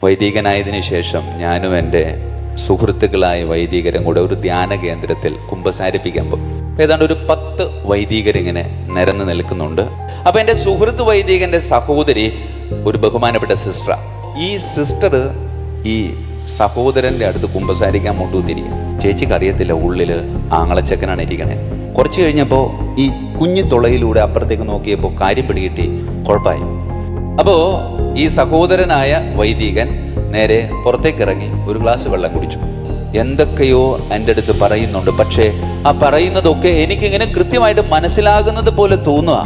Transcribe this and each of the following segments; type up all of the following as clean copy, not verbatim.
വൈദികനായതിനു ശേഷം ഞാനും എൻ്റെ സുഹൃത്തുക്കളായ വൈദികരും കൂടെ ഒരു ധ്യാന കേന്ദ്രത്തിൽ കുമ്പസാരിപ്പിക്കാൻ പോകും. ഏതാണ്ട് ഒരു 10 വൈദികരിങ്ങനെ നിരന്ന് നിൽക്കുന്നുണ്ട്. അപ്പൊ എൻ്റെ സുഹൃത്ത് വൈദികന്റെ സഹോദരി ഒരു ബഹുമാനപ്പെട്ട സിസ്റ്റർ. ഈ സിസ്റ്റർ ഈ സഹോദരന്റെ അടുത്ത് കുമ്പസാരിക്കാൻ മുട്ടൂത്തിരിക്കും. ചേച്ചിക്ക് അറിയത്തില്ല ഉള്ളില് ആങ്ങളച്ചക്കനാണ് ഇരിക്കണേ. കുറച്ച് കഴിഞ്ഞപ്പോൾ ഈ കുഞ്ഞു തുളയിലൂടെ അപ്പുറത്തേക്ക് നോക്കിയപ്പോൾ കാര്യം പിടികിട്ടി, കുഴപ്പമായി. അപ്പോ ഈ സഹോദരനായ വൈദികൻ നേരെ പുറത്തേക്ക് ഇറങ്ങി ഒരു ഗ്ലാസ് വെള്ളം കുടിച്ചു. എന്തൊക്കെയോ എൻ്റെ അടുത്ത് പറയുന്നുണ്ട്, പക്ഷേ ആ പറയുന്നതൊക്കെ എനിക്കിങ്ങനെ കൃത്യമായിട്ട് മനസ്സിലാകുന്നത് പോലെ തോന്നുക.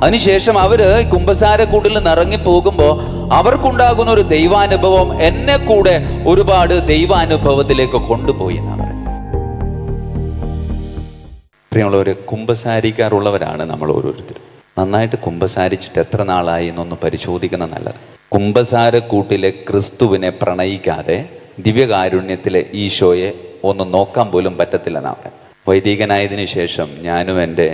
അതിനുശേഷം അവര് കുമ്പസാരക്കൂട്ടിൽ നിന്ന് ഇറങ്ങി പോകുമ്പോൾ അവർക്കുണ്ടാകുന്ന ഒരു ദൈവാനുഭവം എന്നെ കൂടെ ഒരുപാട് ദൈവാനുഭവത്തിലേക്ക് കൊണ്ടുപോയി എന്നാണ്. പ്രിയമുള്ളവരെ, കുമ്പസാരിക്കാറുള്ളവരാണ് നമ്മൾ ഓരോരുത്തരും. നന്നായിട്ട് കുമ്പസാരിച്ചിട്ട് എത്ര നാളായി എന്നൊന്ന് പരിശോധിക്കുന്നത് നല്ലത്. കുമ്പസാരക്കൂട്ടിലെ ക്രിസ്തുവിനെ പ്രണയിക്കാതെ ദിവ്യകാരുണ്യത്തിലെ ഈശോയെ ഒന്ന് നോക്കാൻ പോലും പറ്റത്തില്ലെന്നാണ് പറയുന്നത്. വൈദികനായതിനു ശേഷം ഞാനും എൻ്റെ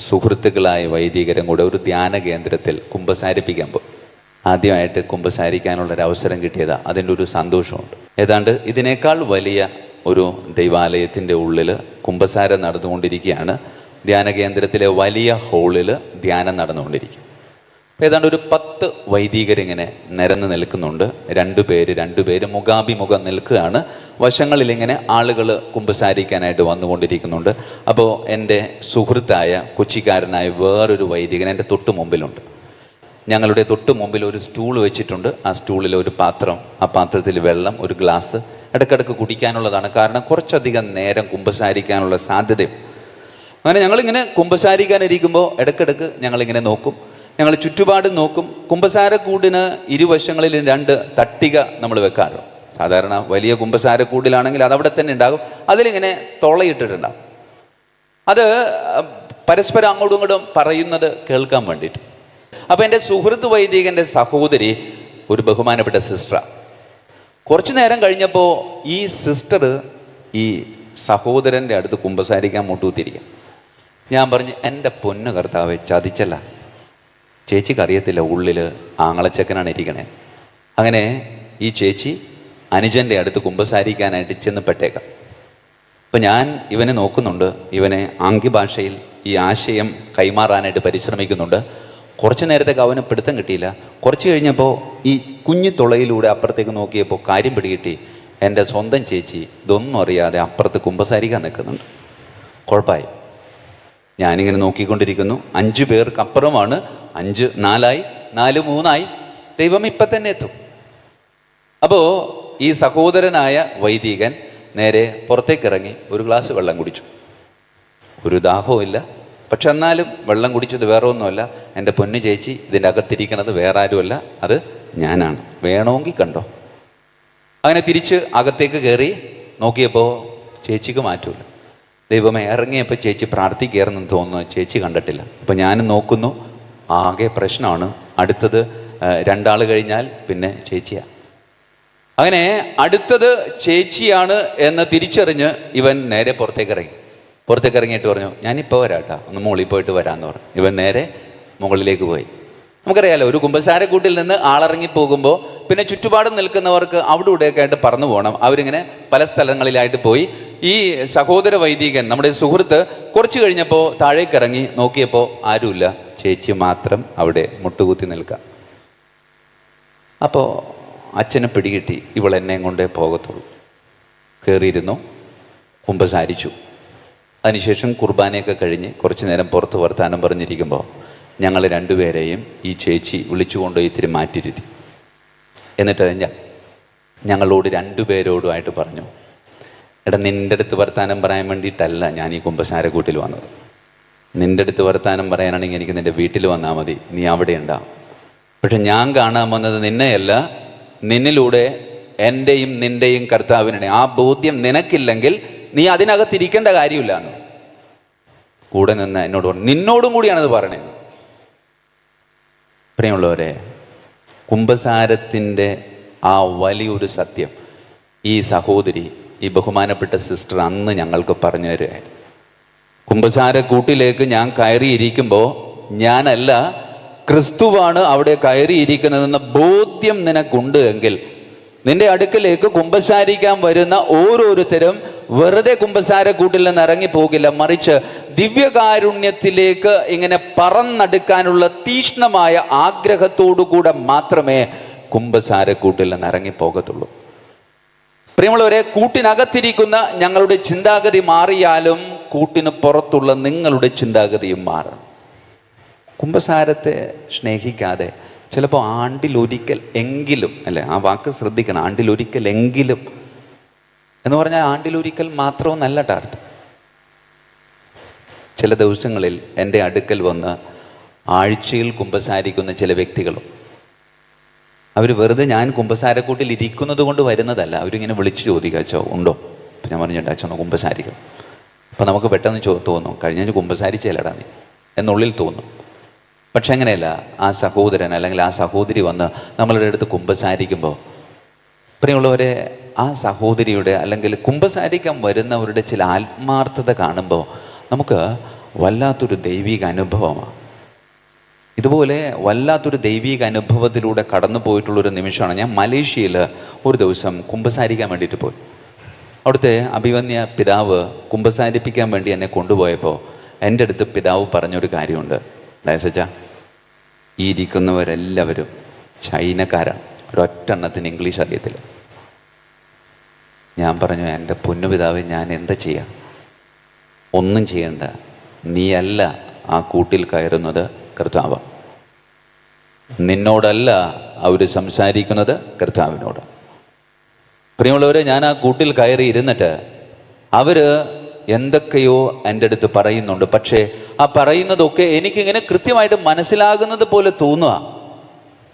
സുഹൃത്തുക്കളായ വൈദികരും കൂടെ ഒരു ധ്യാന കേന്ദ്രത്തിൽ കുമ്പസാരിപ്പിക്കാൻ പോകും. ആദ്യമായിട്ട് കുമ്പസാരിക്കാനുള്ളൊരവസരം കിട്ടിയത് അതിൻ്റെ ഒരു സന്തോഷമുണ്ട്. ഏതാണ്ട് ഇതിനേക്കാൾ വലിയ ഒരു ദൈവാലയത്തിൻ്റെ ഉള്ളിൽ കുമ്പസാരം നടന്നുകൊണ്ടിരിക്കുകയാണ്. ധ്യാന കേന്ദ്രത്തിലെ വലിയ ഹോളിൽ ധ്യാനം നടന്നുകൊണ്ടിരിക്കും. ഏതാണ്ട് ഒരു 10 വൈദികരിങ്ങനെ നിരന്ന് നിൽക്കുന്നുണ്ട്. രണ്ടുപേര് മുഖാഭിമുഖം നിൽക്കുകയാണ്. വശങ്ങളിലിങ്ങനെ ആളുകൾ കുമ്പസാരിക്കാനായിട്ട് വന്നുകൊണ്ടിരിക്കുന്നുണ്ട്. അപ്പോൾ എൻ്റെ സുഹൃത്തായ കൊച്ചിക്കാരനായ വേറൊരു വൈദികൻ എൻ്റെ തൊട്ട് മുമ്പിലുണ്ട്. ഞങ്ങളുടെ തൊട്ട് മുമ്പിൽ ഒരു സ്റ്റൂൾ വെച്ചിട്ടുണ്ട്. ആ സ്റ്റൂളിൽ ഒരു പാത്രം, ആ പാത്രത്തിൽ വെള്ളം, ഒരു ഗ്ലാസ് ഇടയ്ക്കിടയ്ക്ക് കുടിക്കാനുള്ളതാണ്. കാരണം കുറച്ചധികം നേരം കുമ്പസാരിക്കാനുള്ള സാധ്യതയും. അങ്ങനെ ഞങ്ങളിങ്ങനെ കുമ്പസാരിക്കാനിരിക്കുമ്പോൾ ഇടയ്ക്കിടയ്ക്ക് ഞങ്ങളിങ്ങനെ നോക്കും. ഞങ്ങൾ ചുറ്റുപാടും നോക്കും. കുമ്പസാരക്കൂടിന് ഇരുവശങ്ങളിലും 2 തട്ടിക നമ്മൾ വെക്കാറുണ്ട്. സാധാരണ വലിയ കുമ്പസാരക്കൂടിലാണെങ്കിൽ അതവിടെ തന്നെ ഉണ്ടാകും. അതിലിങ്ങനെ തുളയിട്ടിട്ടുണ്ടാകും. അത് പരസ്പരം അങ്ങോട്ടും ഇങ്ങോട്ടും പറയുന്നത് കേൾക്കാൻ വേണ്ടിയിട്ട്. അപ്പം എൻ്റെ സുഹൃത്ത് വൈദികൻ്റെ സഹോദരി ഒരു ബഹുമാനപ്പെട്ട സിസ്റ്റർ. കുറച്ചു നേരം കഴിഞ്ഞപ്പോൾ ഈ സിസ്റ്റർ ഈ സഹോദരൻ്റെ അടുത്ത് കുമ്പസാരിക്കാൻ മുട്ടൂത്തിരിക്കും. ഞാൻ പറഞ്ഞു, എൻ്റെ പൊന്നു കർത്താവേ, ചതിച്ചല്ല. ചേച്ചിക്ക് അറിയത്തില്ല ഉള്ളിൽ ആങ്ങളച്ചക്കനാണ് ഇരിക്കണേ. അങ്ങനെ ഈ ചേച്ചി അനുജൻ്റെ അടുത്ത് കുമ്പസാരിക്കാനായിട്ട് ചെന്ന് പെട്ടേക്കാം. അപ്പം ഞാൻ ഇവനെ നോക്കുന്നുണ്ട്. ഇവനെ ആംഗ്യഭാഷയിൽ ഈ ആശയം കൈമാറാനായിട്ട് പരിശ്രമിക്കുന്നുണ്ട്. കുറച്ച് നേരത്തേക്ക് അവന് പിടുത്തം കിട്ടിയില്ല. കുറച്ച് കഴിഞ്ഞപ്പോൾ ഈ കുഞ്ഞു തുളയിലൂടെ അപ്പുറത്തേക്ക് നോക്കിയപ്പോൾ കാര്യം പിടികിട്ടി. എൻ്റെ സ്വന്തം ചേച്ചി ഇതൊന്നും അറിയാതെ അപ്പുറത്ത് കുമ്പസാരിക്കാൻ നിൽക്കുന്നുണ്ട്. കുഴപ്പമായി. ഞാനിങ്ങനെ നോക്കിക്കൊണ്ടിരിക്കുന്നു. 5 പേർക്ക് അപ്പുറമാണ്. 5 4 4 3 ദൈവം ഇപ്പം തന്നെ എത്തും. അപ്പോൾ ഈ സഹോദരനായ വൈദികൻ നേരെ പുറത്തേക്ക് ഇറങ്ങി ഒരു ഗ്ലാസ് വെള്ളം കുടിച്ചു. ഒരു ദാഹവും ഇല്ല. പക്ഷെ എന്നാലും വെള്ളം കുടിച്ചത് വേറെ ഒന്നുമല്ല. എൻ്റെ പൊന്നു ചേച്ചി ഇതിൻ്റെ അകത്തിരിക്കണത് വേറെ ആരുമല്ല, അത് ഞാനാണ്. വേണമെങ്കിൽ കണ്ടോ. അങ്ങനെ തിരിച്ച് അകത്തേക്ക് കയറി നോക്കിയപ്പോൾ ചേച്ചിക്ക് മാറ്റമില്ല. ദൈവമേ, ഇറങ്ങിയപ്പോൾ ചേച്ചി പ്രാർത്ഥിക്കുകയായിരുന്നെന്ന് തോന്നുന്നു. ചേച്ചി കണ്ടിട്ടില്ല. അപ്പം ഞാനും നോക്കുന്നു. ആകെ പ്രശ്നമാണ്. അടുത്തത് 2 ആൾ കഴിഞ്ഞാൽ പിന്നെ ചേച്ചിയാണ്. അങ്ങനെ അടുത്തത് ചേച്ചിയാണ് എന്ന് തിരിച്ചറിഞ്ഞ് ഇവൻ നേരെ പുറത്തേക്ക് ഇറങ്ങിയിട്ട് പറഞ്ഞു, ഞാനിപ്പോൾ വരാട്ടാ, ഒന്ന് മുകളിൽ പോയിട്ട് വരാമെന്ന് പറഞ്ഞു. ഇവൻ നേരെ മുകളിലേക്ക് പോയി. നമുക്കറിയാലോ, ഒരു കുമ്പസാരക്കൂട്ടിൽ നിന്ന് ആളിറങ്ങി പോകുമ്പോൾ പിന്നെ ചുറ്റുപാടും നിൽക്കുന്നവർക്ക് അവിടെ ഇവിടെയൊക്കെ ആയിട്ട് പറന്നു പോകണം. അവരിങ്ങനെ പല സ്ഥലങ്ങളിലായിട്ട് പോയി. ഈ സഹോദര വൈദികൻ, നമ്മുടെ സുഹൃത്ത്, കുറച്ച് കഴിഞ്ഞപ്പോൾ താഴേക്ക് ഇറങ്ങി നോക്കിയപ്പോൾ ആരുമില്ല. ചേച്ചി മാത്രം അവിടെ മുട്ടുകുത്തി നിൽക്കുക. അപ്പോൾ അച്ഛനെ പിടികിട്ടി, ഇവൾ എന്നെ കൊണ്ടേ പോകത്തുള്ളൂ. കയറിയിരുന്നു, കുമ്പസാരിച്ചു. അതിനുശേഷം കുർബാനയൊക്കെ കഴിഞ്ഞ് കുറച്ച് നേരം പുറത്ത് വർത്താനം പറഞ്ഞിരിക്കുമ്പോൾ ഞങ്ങൾ 2 പേരെയും ഈ ചേച്ചി വിളിച്ചുകൊണ്ടുപോയി ഇത്തിരി മാറ്റിയിരുത്തി. എന്നിട്ട് ഞങ്ങളോട് 2 പേരോടുമായിട്ട് പറഞ്ഞു, എടാ, നിൻ്റെ അടുത്ത് വർത്താനം പറയാൻ വേണ്ടിയിട്ടല്ല ഞാൻ ഈ കുമ്പസാരക്കൂട്ടിൽ വന്നത്. നിൻ്റെ അടുത്ത് വർത്താനം പറയാനാണെങ്കിൽ എനിക്ക് നിൻ്റെ വീട്ടിൽ വന്നാൽ മതി, നീ അവിടെ ഉണ്ടാവും. പക്ഷെ ഞാൻ കാണാൻ വന്നത് നിന്നെയല്ല, നിന്നിലൂടെ എൻ്റെയും നിൻ്റെയും കർത്താവിനെ. ആ ബോധ്യം നിനക്കില്ലെങ്കിൽ നീ അതിനകത്തിരിക്കേണ്ട കാര്യമില്ല എന്ന് കൂടെ നിന്ന് എന്നോട് പറഞ്ഞു. നിന്നോടും കൂടിയാണത് പറയണത്. പ്രിയമുള്ളവരെ, കുമ്പസാരത്തിൻ്റെ ആ വലിയൊരു സത്യം ഈ സഹോദരി, ഈ ബഹുമാനപ്പെട്ട സിസ്റ്റർ അന്ന് ഞങ്ങൾക്ക് പറഞ്ഞു തരുകയായിരുന്നു. കുമ്പസാരക്കൂട്ടിലേക്ക് ഞാൻ കയറിയിരിക്കുമ്പോൾ ഞാനല്ല ക്രിസ്തുവാണ് അവിടെ കയറിയിരിക്കുന്നതെന്ന ബോധ്യം നിനക്കുണ്ട് എങ്കിൽ നിന്റെ അടുക്കലേക്ക് കുമ്പസാരിക്കാൻ വരുന്ന ഓരോരുത്തരും വെറുതെ കുമ്പസാരക്കൂട്ടിൽ നിന്ന് ഇറങ്ങിപ്പോകില്ല, മറിച്ച് ദിവ്യകാരുണ്യത്തിലേക്ക് ഇങ്ങനെ പറന്നെടുക്കാനുള്ള തീക്ഷ്ണമായ ആഗ്രഹത്തോടുകൂടെ മാത്രമേ കുമ്പസാരക്കൂട്ടിൽ നിന്ന് ഇറങ്ങിപ്പോകത്തുള്ളൂ. പ്രിയമുള്ളവരെ, കൂട്ടിനകത്തിരിക്കുന്ന ഞങ്ങളുടെ ചിന്താഗതി മാറിയാലും കൂട്ടിന് പുറത്തുള്ള നിങ്ങളുടെ ചിന്താഗതിയും മാറണം. കുമ്പസാരത്തെ സ്നേഹിക്കാതെ ചിലപ്പോൾ ആണ്ടിലൊരിക്കൽ എങ്കിലും, അല്ലേ, ആ വാക്ക് ശ്രദ്ധിക്കണം, ആണ്ടിലൊരിക്കൽ എങ്കിലും എന്ന് പറഞ്ഞാൽ ആണ്ടിലൊരിക്കൽ മാത്രമെന്നല്ല അർത്ഥം. ചില ദിവസങ്ങളിൽ എൻ്റെ അടുക്കൽ വന്ന് ആഴ്ചയിൽ കുമ്പസാരിക്കുന്ന ചില വ്യക്തികളും, അവർ വെറുതെ ഞാൻ കുമ്പസാരക്കൂട്ടിൽ ഇരിക്കുന്നത് കൊണ്ട് വരുന്നതല്ല, അവരിങ്ങനെ വിളിച്ച് ചോദിക്കുക, അച്ഛോ ഉണ്ടോ? അപ്പം ഞാൻ പറഞ്ഞിട്ടുണ്ട്, അച്ഛൻ ഒന്ന് കുമ്പസാരിക്കും. അപ്പം നമുക്ക് പെട്ടെന്ന് തോന്നും, കഴിഞ്ഞ കുമ്പസാരിച്ചല്ലടാ നീ എന്നുള്ളിൽ തോന്നും. പക്ഷെ അങ്ങനെയല്ല, ആ സഹോദരൻ അല്ലെങ്കിൽ ആ സഹോദരി വന്ന് നമ്മളുടെ അടുത്ത് കുമ്പസാരിക്കുമ്പോൾ, പ്രിയമുള്ളവരെ, ആ സഹോദരിയുടെ അല്ലെങ്കിൽ കുമ്പസാരിക്കാൻ വരുന്നവരുടെ ചില ആത്മാർത്ഥത കാണുമ്പോൾ നമുക്ക് വല്ലാത്തൊരു ദൈവിക അനുഭവമാണ്. ഇതുപോലെ വല്ലാത്തൊരു ദൈവിക അനുഭവത്തിലൂടെ കടന്നു പോയിട്ടുള്ളൊരു നിമിഷമാണ്. ഞാൻ മലേഷ്യയിൽ ഒരു ദിവസം കുമ്പസാരിക്കാൻ വേണ്ടിയിട്ട് പോയി. അവിടുത്തെ അഭിവന്യ പിതാവ് കുമ്പസാരിപ്പിക്കാൻ വേണ്ടി എന്നെ കൊണ്ടുപോയപ്പോൾ എൻ്റെ അടുത്ത് പിതാവ് പറഞ്ഞൊരു കാര്യമുണ്ട്. ഡയസച്ച, ഈ ഇരിക്കുന്നവരെല്ലാവരും ചൈനക്കാരാണ്, ഒരൊറ്റെണ്ണത്തിന് ഇംഗ്ലീഷ് അറിയത്തില്ല. ഞാൻ പറഞ്ഞു, എൻ്റെ പൊന്നുപിതാവെ, ഞാൻ എന്താ ചെയ്യാം? ഒന്നും ചെയ്യണ്ട, നീയല്ല ആ കൂട്ടിൽ കയറുന്നത്, കർത്താവ്. നിന്നോടല്ല അവർ സംസാരിക്കുന്നത്, കർത്താവിനോട്. പ്രിയമുള്ളവരെ, ഞാൻ ആ കൂട്ടിൽ കയറി ഇരുന്നിട്ട് അവർ എന്തൊക്കെയോ എൻ്റെ അടുത്ത് പറയുന്നുണ്ട്. പക്ഷേ ആ പറയുന്നതൊക്കെ എനിക്കിങ്ങനെ കൃത്യമായിട്ട് മനസ്സിലാകുന്നത് പോലെ തോന്നുക.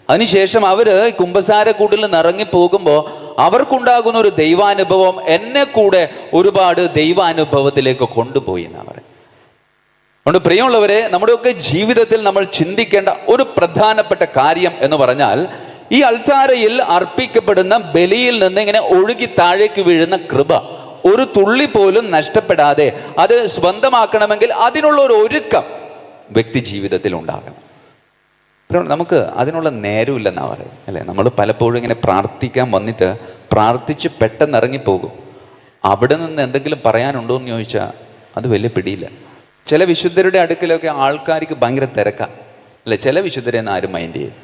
അതിനുശേഷം അവർ കുമ്പസാരക്കൂട്ടിൽ നിന്ന് ഇറങ്ങിപ്പോകുമ്പോൾ അവർക്കുണ്ടാകുന്ന ഒരു ദൈവാനുഭവം എന്നെ കൂടെ ഒരുപാട് ദൈവാനുഭവത്തിലേക്ക് കൊണ്ടുപോയി എന്നാണ് പറയുന്നത്. അതുകൊണ്ട് പ്രിയമുള്ളവരെ, നമ്മുടെയൊക്കെ ജീവിതത്തിൽ നമ്മൾ ചിന്തിക്കേണ്ട ഒരു പ്രധാനപ്പെട്ട കാര്യം എന്ന് പറഞ്ഞാൽ, ഈ അൾത്താരയിൽ അർപ്പിക്കപ്പെടുന്ന ബലിയിൽ നിന്ന് ഇങ്ങനെ ഒഴുകി താഴേക്ക് വീഴുന്ന കൃപ ഒരു തുള്ളി പോലും നഷ്ടപ്പെടാതെ അത് സ്വന്തമാക്കണമെങ്കിൽ അതിനുള്ള ഒരു ഒരുക്കം വ്യക്തി ജീവിതത്തിൽ ഉണ്ടാകണം. നമുക്ക് അതിനുള്ള നേരമില്ലെന്നാണ് പറയും, അല്ലേ? നമ്മൾ പലപ്പോഴും ഇങ്ങനെ പ്രാർത്ഥിക്കാൻ വന്നിട്ട് പ്രാർത്ഥിച്ച് പെട്ടെന്ന് ഇറങ്ങിപ്പോകും. അവിടെ നിന്ന് എന്തെങ്കിലും പറയാനുണ്ടോ എന്ന് ചോദിച്ചാൽ അത് വലിയ പിടിയില്ല. ചില വിശുദ്ധരുടെ അടുക്കലൊക്കെ ആൾക്കാർക്ക് ഭയങ്കര തിരക്കാണ്, അല്ലേ? ചില വിശുദ്ധരെന്ന് ആരും മൈൻഡ് ചെയ്യും.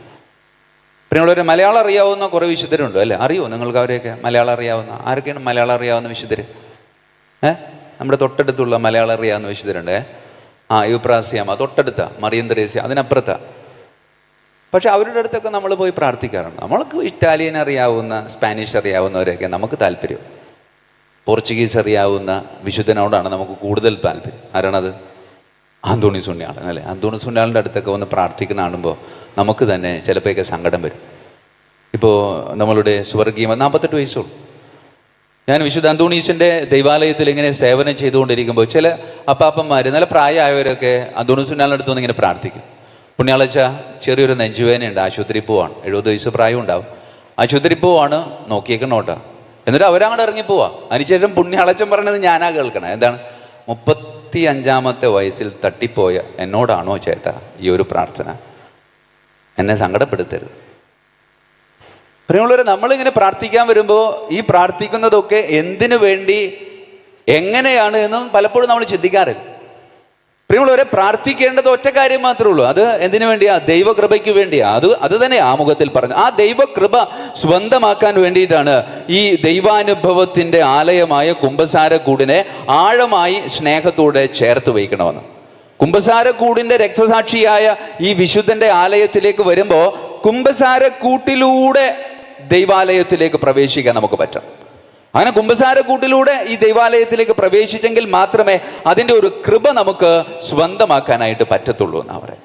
പ്രിയമുള്ളവരെ, മലയാളം അറിയാവുന്ന കുറേ വിശുദ്ധരുണ്ട്, അല്ലേ? അറിയുമോ നിങ്ങൾക്ക് അവരെയൊക്കെ? മലയാളം അറിയാവുന്ന ആരൊക്കെയാണ് മലയാളം അറിയാവുന്ന വിശുദ്ധർ? നമ്മുടെ തൊട്ടടുത്തുള്ള മലയാളം അറിയാവുന്ന വിശുദ്ധരുണ്ട്. യുപ്രാസ്യാമ തൊട്ടടുത്ത, മറിയം തെരേസ്യ അതിനപ്പുറത്താ. പക്ഷെ അവരുടെ അടുത്തൊക്കെ നമ്മൾ പോയി പ്രാർത്ഥിക്കാറുണ്ട്. നമ്മൾക്ക് ഇറ്റാലിയൻ അറിയാവുന്ന, സ്പാനിഷ് അറിയാവുന്നവരെയൊക്കെ നമുക്ക് താല്പര്യം. പോർച്ചുഗീസ് അറിയാവുന്ന വിശുദ്ധനോടാണ് നമുക്ക് കൂടുതൽ താല്പര്യം. ആരാണത്? അന്തോണീസ് പുണ്യാളൻ, അല്ലേ? അന്തോണീസ് പുണ്യാളൻ്റെ അടുത്തൊക്കെ വന്ന് പ്രാർത്ഥിക്കുന്ന കാണുമ്പോൾ നമുക്ക് തന്നെ ചിലപ്പോഴൊക്കെ സങ്കടം വരും. ഇപ്പോൾ നമ്മളുടെ സ്വർഗീയ 48 വയസ്സുള്ളൂ. ഞാൻ വിശുദ്ധ അന്തോണീസിൻ്റെ ദൈവാലയത്തിൽ ഇങ്ങനെ സേവനം ചെയ്തുകൊണ്ടിരിക്കുമ്പോൾ ചില അപ്പാപ്പന്മാർ, നല്ല പ്രായമായവരൊക്കെ അന്തോണീസ് പുണ്യാളൻ്റെ അടുത്ത് വന്ന് ഇങ്ങനെ പ്രാർത്ഥിക്കും. പുണ്യാളച്ച, ചെറിയൊരു നെഞ്ചുവേദനയുണ്ട്, ആശുപത്രി പോവാണ്, 70 വയസ്സ് പ്രായം ഉണ്ടാവും, ആശുപത്രി പോവാണ്, നോക്കിയേക്കണോട്ടാ. എന്നിട്ട് അവരങ്ങോട്ട് ഇറങ്ങിപ്പോവാ. അതിനുശേഷം പുണ്യാളച്ചൻ പറഞ്ഞത് ഞാനാ കേൾക്കണം. എന്താണ്? 35-ാമത്തെ വയസ്സിൽ തട്ടിപ്പോയ എന്നോടാണോ ചേട്ടാ ഈ ഒരു പ്രാർത്ഥന? എന്നെ സങ്കടപ്പെടുത്തരുത്. പ്രിയമുള്ളവരെ, നമ്മളിങ്ങനെ പ്രാർത്ഥിക്കാൻ വരുമ്പോൾ ഈ പ്രാർത്ഥിക്കുന്നതൊക്കെ എന്തിനു വേണ്ടി, എങ്ങനെയാണ് എന്നും പലപ്പോഴും നമ്മൾ ചിന്തിക്കാറില്ല. പ്രിയമുള്ളവരെ, പ്രാർത്ഥിക്കേണ്ടത് ഒറ്റ കാര്യം മാത്രമേ ഉള്ളൂ. അത് എന്തിനു വേണ്ടിയാ? ദൈവകൃപയ്ക്ക് വേണ്ടിയാ. അത് തന്നെ ആമുഖത്തിൽ പറഞ്ഞു. ആ ദൈവകൃപ സ്വന്തമാക്കാൻ വേണ്ടിയിട്ടാണ് ഈ ദൈവാനുഭവത്തിൻ്റെ ആലയമായ കുമ്പസാരക്കൂടിനെ ആഴമായി സ്നേഹത്തോടെ ചേർത്ത് വയ്ക്കണമെന്ന്. കുമ്പസാരക്കൂടിൻ്റെ രക്തസാക്ഷിയായ ഈ വിശുദ്ധന്റെ ആലയത്തിലേക്ക് വരുമ്പോൾ കുമ്പസാരക്കൂട്ടിലൂടെ ദൈവാലയത്തിലേക്ക് പ്രവേശിക്കാൻ നമുക്ക് പറ്റും. അങ്ങനെ കുമ്പസാരക്കൂട്ടിലൂടെ ഈ ദൈവാലയത്തിലേക്ക് പ്രവേശിച്ചെങ്കിൽ മാത്രമേ അതിൻ്റെ ഒരു കൃപ നമുക്ക് സ്വന്തമാക്കാനായിട്ട് പറ്റത്തുള്ളൂ എന്നാണ് പറയുന്നത്.